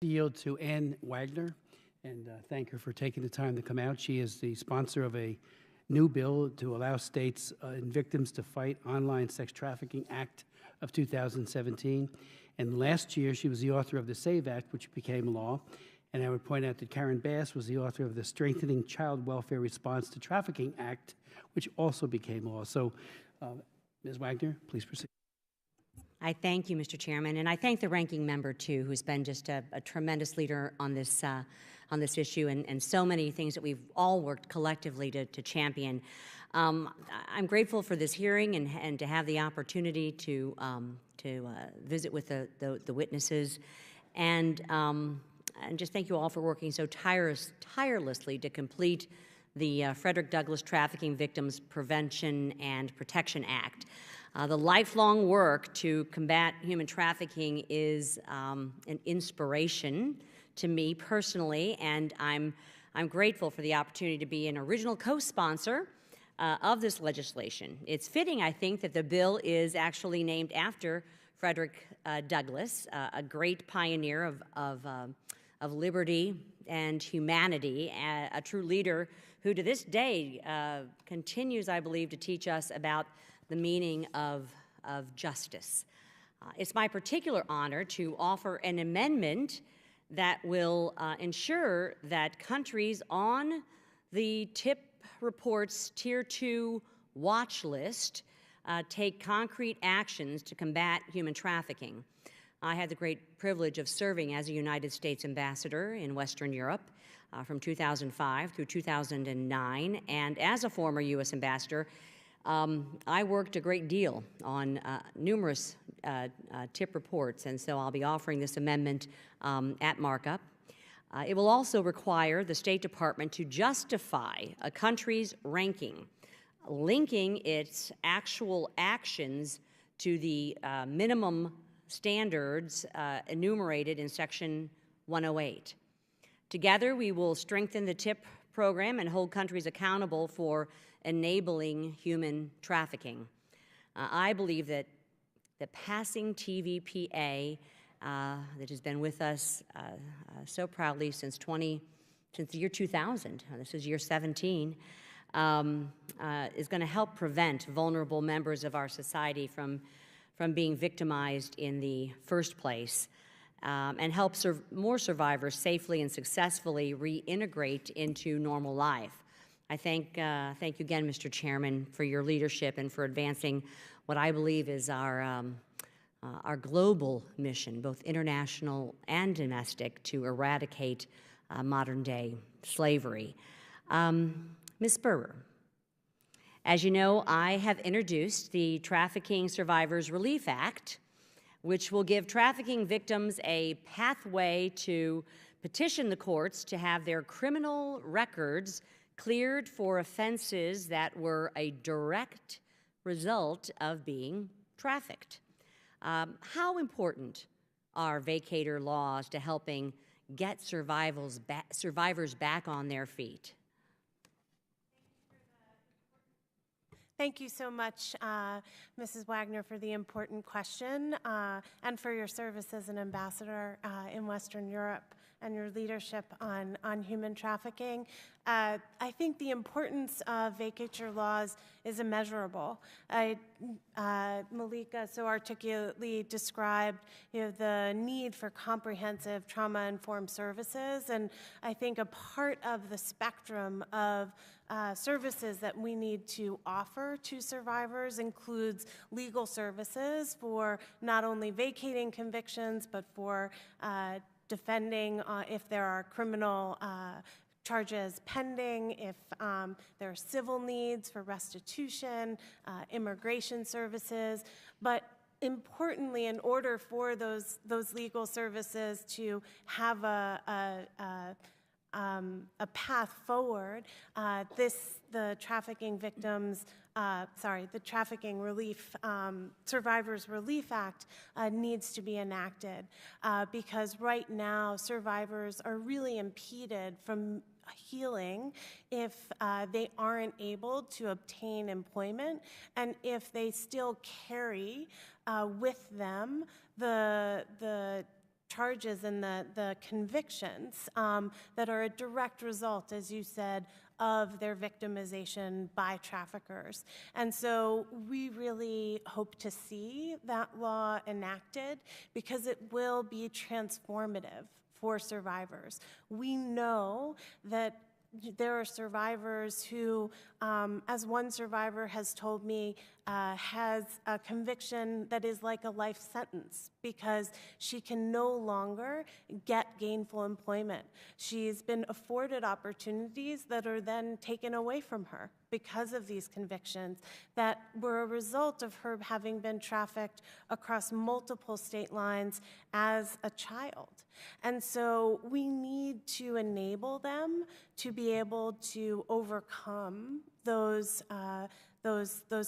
Yield to Ann Wagner and thank her for taking the time to come out. She is the sponsor of a new bill to allow states and victims to fight Online Sex Trafficking Act of 2017. And last year, she was the author of the SAVE Act, which became law. And I would point out that Karen Bass was the author of the Strengthening Child Welfare Response to Trafficking Act, which also became law. So, Ms. Wagner, please proceed. I thank you, Mr. Chairman, and I thank the ranking member, too, who's been just a tremendous leader on this issue and so many things that we've all worked collectively to champion. I'm grateful for this hearing and to have the opportunity to visit with the witnesses, and just thank you all for working so tirelessly to complete the Frederick Douglass Trafficking Victims Prevention and Protection Act. The lifelong work to combat human trafficking is an inspiration to me personally, and I'm grateful for the opportunity to be an original co-sponsor of this legislation. It's fitting, I think, that the bill is actually named after Frederick Douglass, a great pioneer of liberty and humanity, a true leader who to this day continues, I believe, to teach us about the meaning of justice. It's my particular honor to offer an amendment that will ensure that countries on the TIP report's Tier 2 watch list take concrete actions to combat human trafficking. I had the great privilege of serving as a United States ambassador in Western Europe from 2005 through 2009, and as a former U.S. ambassador, I worked a great deal on numerous TIP reports, and so I'll be offering this amendment at markup. It will also require the State Department to justify a country's ranking, linking its actual actions to the minimum standards enumerated in Section 108. Together, we will strengthen the TIP program and hold countries accountable for enabling human trafficking. I believe that the passing TVPA that has been with us so proudly since the year 2000, this is year 17, is going to help prevent vulnerable members of our society from being victimized in the first place, and help more survivors safely and successfully reintegrate into normal life. I thank you again, Mr. Chairman, for your leadership and for advancing what I believe is our global mission, both international and domestic, to eradicate modern-day slavery. Ms. Burr, as you know, I have introduced the Trafficking Survivors Relief Act, which will give trafficking victims a pathway to petition the courts to have their criminal records cleared for offenses that were a direct result of being trafficked. How important are vacator laws to helping get survivors back on their feet? Thank you so much, Mrs. Wagner, for the important question and for your service as an ambassador in Western Europe and your leadership on human trafficking. I think the importance of vacatur laws is immeasurable. Malika so articulately described the need for comprehensive trauma-informed services, and I think a part of the spectrum of services that we need to offer to survivors includes legal services for not only vacating convictions, but for defending if there are criminal charges pending, if there are civil needs for restitution, immigration services. But importantly, in order for those legal services to have a path forward, the Trafficking Victims, the Trafficking Relief, Survivors Relief Act needs to be enacted because right now survivors are really impeded from healing if they aren't able to obtain employment and if they still carry with them the charges and the convictions that are a direct result, as you said, of their victimization by traffickers. And so we really hope to see that law enacted because it will be transformative for survivors. We know that there are survivors who, as one survivor has told me, has a conviction that is like a life sentence because she can no longer get gainful employment. She's been afforded opportunities that are then taken away from her because of these convictions that were a result of her having been trafficked across multiple state lines as a child. And so we need to enable them to be able to overcome those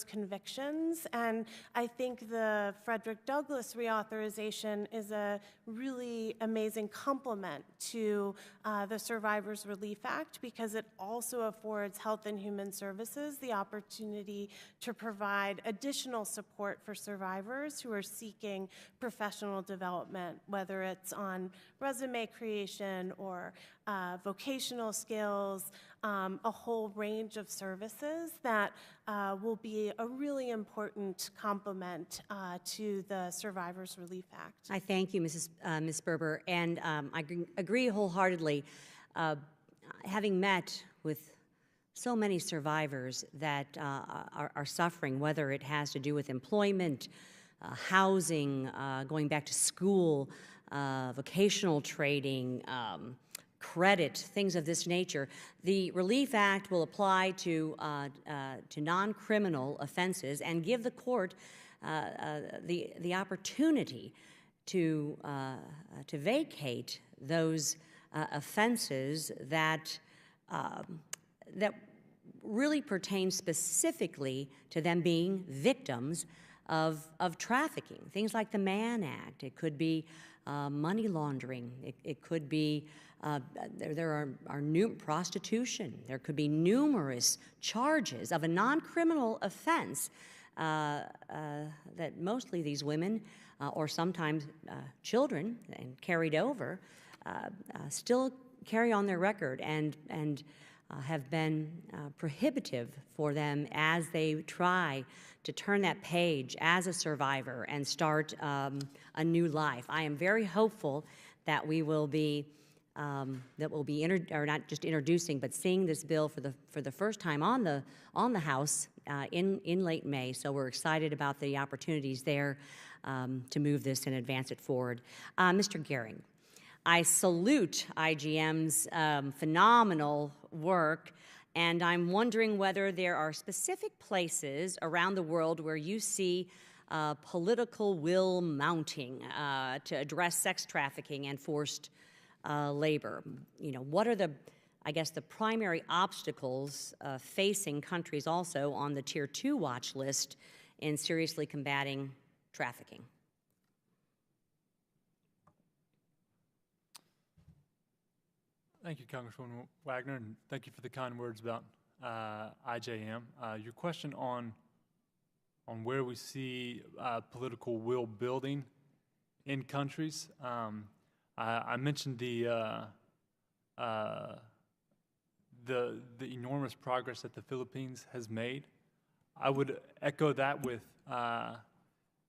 convictions. And I think the Frederick Douglass reauthorization is a really amazing complement to the Survivors Relief Act because it also affords Health and Human Services the opportunity to provide additional support for survivors who are seeking professional development, whether it's on resume creation or vocational skills, a whole range of services that will be a really important complement to the Survivors Relief Act. I thank you, Ms. Berber, and I agree wholeheartedly. Having met with so many survivors that are suffering, whether it has to do with employment, housing, going back to school, vocational training, credit, things of this nature. The Relief Act will apply to non-criminal offenses and give the court the opportunity to vacate those offenses that really pertain specifically to them being victims of trafficking. Things like the Mann Act. It could be money laundering. It could be there are prostitution. There could be numerous charges of a non-criminal offense that mostly these women or sometimes children and carried over still carry on their record and have been prohibitive for them as they try to turn that page as a survivor and start a new life. I am very hopeful that we will be not just introducing, but seeing this bill for the first time on the House in late May. So we're excited about the opportunities there to move this and advance it forward. Mr. Gehring, I salute IGM's phenomenal work, and I'm wondering whether there are specific places around the world where you see political will mounting to address sex trafficking and forced labor. You know, what are the primary obstacles facing countries also on the Tier 2 watch list in seriously combating trafficking? Thank you, Congresswoman Wagner, and thank you for the kind words about IJM. Your question on where we see political will building in countries. I mentioned the enormous progress that the Philippines has made. I would echo that with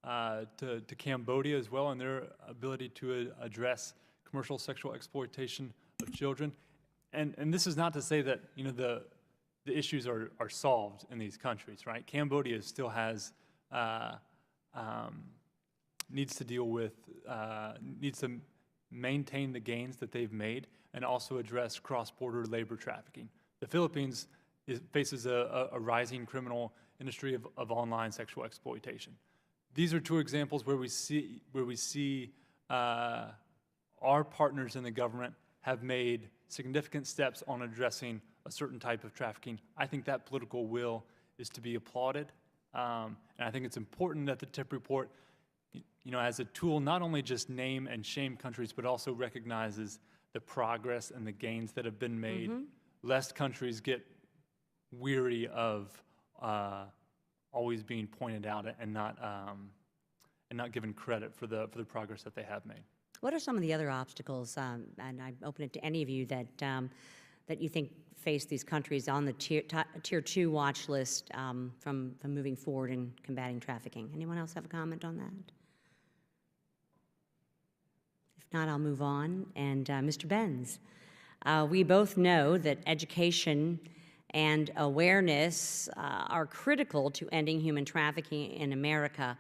to Cambodia as well, and their ability to address commercial sexual exploitation of children. And this is not to say that the issues are solved in these countries, right? Cambodia still has needs to deal with needs to maintain the gains that they've made and also address cross-border labor trafficking. The Philippines faces a rising criminal industry of online sexual exploitation. These are two examples where we see our partners in the government have made significant steps on addressing a certain type of trafficking. I think that political will is to be applauded, and I think it's important that the TIP report, as a tool, not only just name and shame countries, but also recognizes the progress and the gains that have been made, lest countries get weary of always being pointed out and not given credit for the progress that they have made. What are some of the other obstacles, and I open it to any of you, that you think face these countries on the tier 2 watch list from moving forward in combating trafficking? Anyone else have a comment on that? If not, I'll move on. And Mr. Benz, we both know that education and awareness are critical to ending human trafficking in America.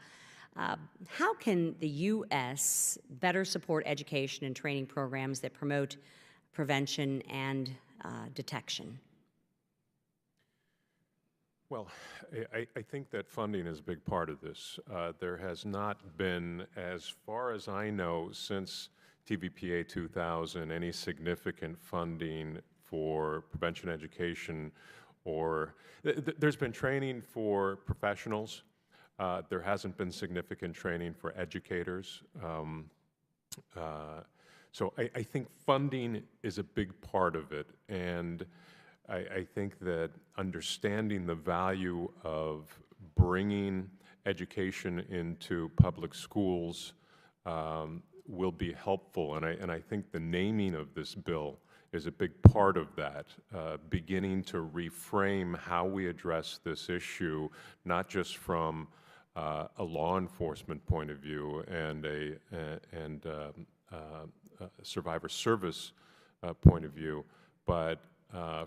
How can the U.S. better support education and training programs that promote prevention and detection? Well, I think that funding is a big part of this. There has not been, as far as I know, since TVPA 2000, any significant funding for prevention education, or there's been training for professionals. There hasn't been significant training for educators. So I think funding is a big part of it, and I think that understanding the value of bringing education into public schools will be helpful, and I think the naming of this bill is a big part of that, beginning to reframe how we address this issue, not just from a law enforcement point of view and a survivor service point of view, but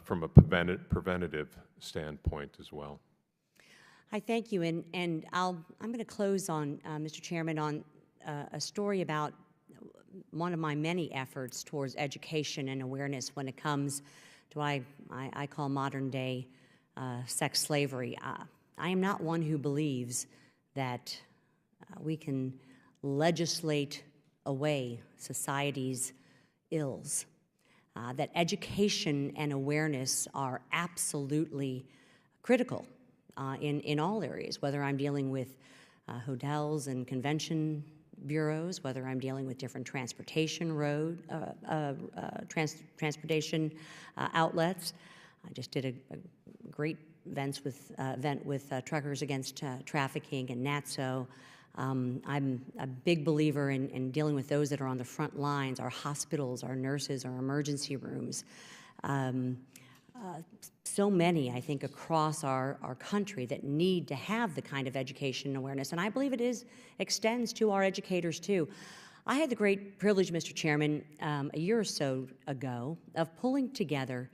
from a preventative standpoint as well. I thank you, and I'm going to close on, Mr. Chairman, on a story about one of my many efforts towards education and awareness when it comes to what I call modern-day sex slavery. I am not one who believes that we can legislate away society's ills. That education and awareness are absolutely critical in all areas, whether I'm dealing with hotels and convention bureaus, whether I'm dealing with different transportation transportation outlets. I just did a great event with Truckers Against Trafficking and NATSO. I'm a big believer in dealing with those that are on the front lines, our hospitals, our nurses, our emergency rooms. So many, I think, across our country that need to have the kind of education and awareness, and I believe it extends to our educators too. I had the great privilege, Mr. Chairman, a year or so ago, of pulling together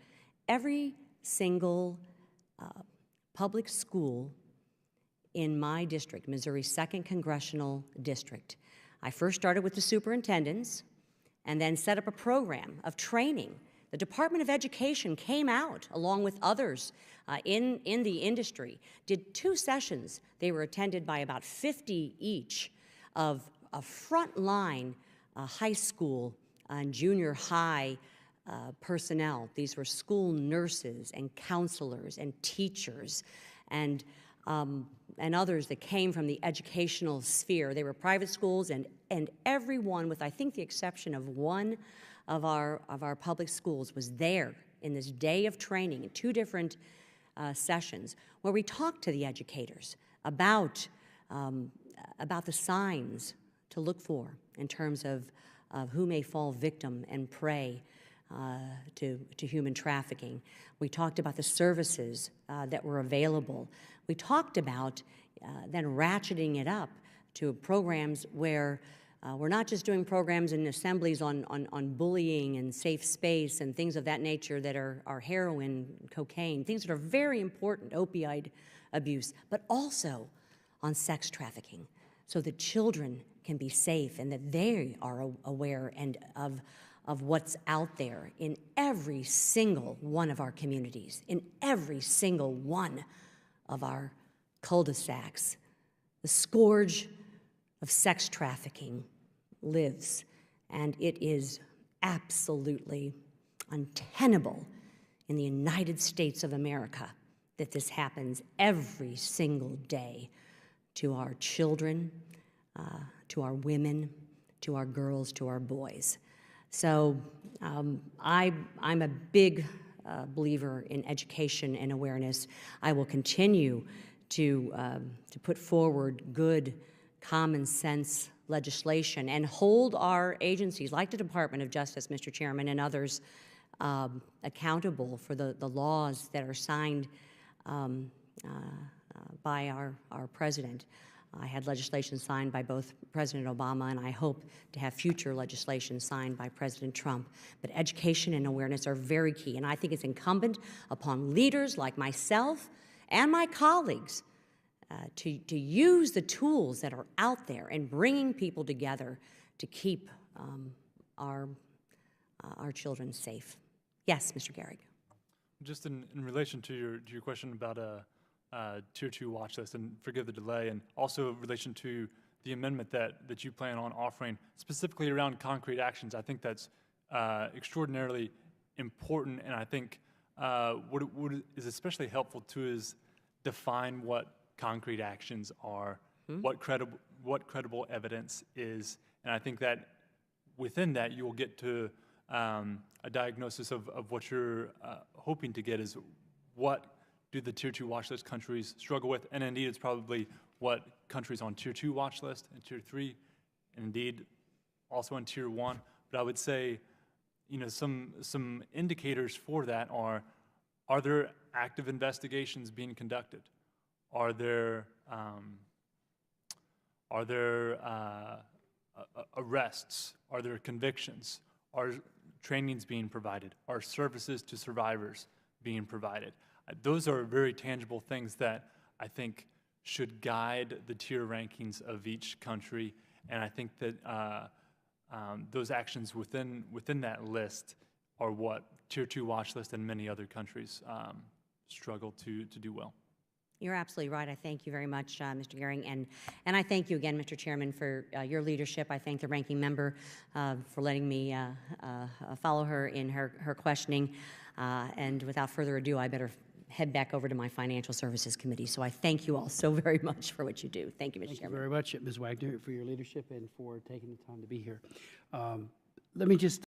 every single public school in my district, Missouri's 2nd Congressional District. I first started with the superintendents and then set up a program of training. The Department of Education came out, along with others in the industry, did 2 sessions. They were attended by about 50 each of frontline high school and junior high personnel. These were school nurses and counselors and teachers and others that came from the educational sphere. They were private schools, and everyone, with I think the exception of one of our public schools, was there in this day of training in 2 different sessions where we talked to the educators about the signs to look for in terms of who may fall victim and prey to human trafficking. We talked about the services that were available. We talked about then ratcheting it up to programs where we're not just doing programs and assemblies on bullying and safe space and things of that nature that are heroin, cocaine, things that are very important, opioid abuse, but also on sex trafficking, so that children can be safe and that they are aware and of what's out there in every single one of our communities, in every single one of our cul-de-sacs. The scourge of sex trafficking lives, and it is absolutely untenable in the United States of America that this happens every single day to our children, to our women, to our girls, to our boys. So I'm a big believer in education and awareness. I will continue to put forward good common sense legislation and hold our agencies, like the Department of Justice, Mr. Chairman, and others, accountable for the laws that are signed by our president. I had legislation signed by both President Obama, and I hope to have future legislation signed by President Trump. But education and awareness are very key, and I think it's incumbent upon leaders like myself and my colleagues to use the tools that are out there and bringing people together to keep our children safe. Yes, Mr. Gehrig. Just in relation to your question about a Tier 2 watch list, and forgive the delay, and also in relation to the amendment that you plan on offering, specifically around concrete actions, I think that's extraordinarily important, and I think what is especially helpful too is define what concrete actions are, what credible evidence is, and I think that within that you will get to a diagnosis of what you're hoping to get is what do the Tier 2 watch list countries struggle with, and indeed it's probably what countries on Tier 2 watch list and Tier 3, and indeed also on Tier 1. But I would say, you know, some indicators for that are there active investigations being conducted? Are there arrests? Are there convictions? Are trainings being provided? Are services to survivors being provided? Those are very tangible things that I think should guide the tier rankings of each country, and I think that those actions within that list are what Tier 2 watch list and many other countries struggle to do well. You're absolutely right. I thank you very much, Mr. Gehrig, and I thank you again, Mr. Chairman, for your leadership. I thank the ranking member for letting me follow her in her questioning. And without further ado, I better head back over to my Financial Services Committee. So I thank you all so very much for what you do. Thank you, Mr. Chairman. Thank you very much, Ms. Wagner, for your leadership and for taking the time to be here. Let me just